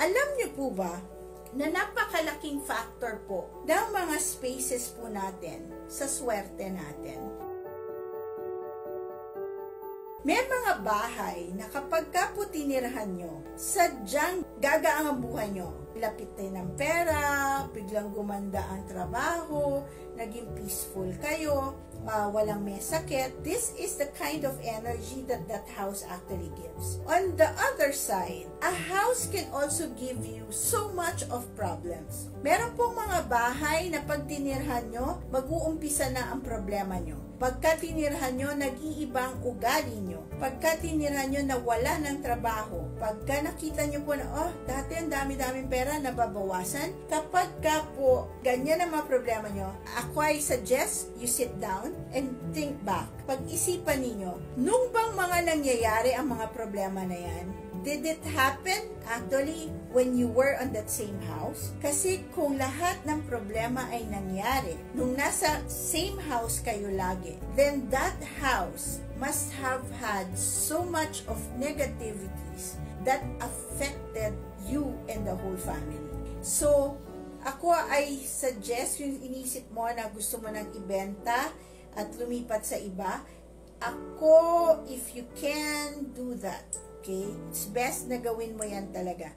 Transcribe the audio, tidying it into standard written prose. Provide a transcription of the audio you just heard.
Alam niyo po ba na napakalaking factor po ng mga spaces po natin sa swerte natin? May mga bahay na kapag ka po tinirahan nyo, sadyang gagaang ang buhay nyo. Lapit tayo ng pera, biglang gumanda ang trabaho, naging peaceful kayo, walang may sakit. This is the kind of energy that that house actually gives. On the other side, a house can also give you so much of problems. Meron pong mga bahay na pag tinirhan nyo, mag-uumpisa na ang problema nyo. Pagka tinirhan nyo, nag-iibang ugali nyo. Pagka tinirhan nyo, nawala ng trabaho. Pagka nakita nyo po na, oh, dati ang dami-daming pera, nababawasan. Kapag ka po, ganyan ang mga problema nyo, ako ay suggest you sit down and think back. Pag-isipan ninyo, nung bang mga nangyayari ang mga problema na yan, did it happen actually when you were on that same house? Kasi kung lahat ng problema ay nangyari nung nasa same house kayo lagi, then that house must have had so much of negativities that affected you and the whole family. So, ako ay suggest yung inisip mo na gusto mo nang ibenta at lumipat sa iba. Ako, if you can do that, okay? It's best na gawin mo yan talaga.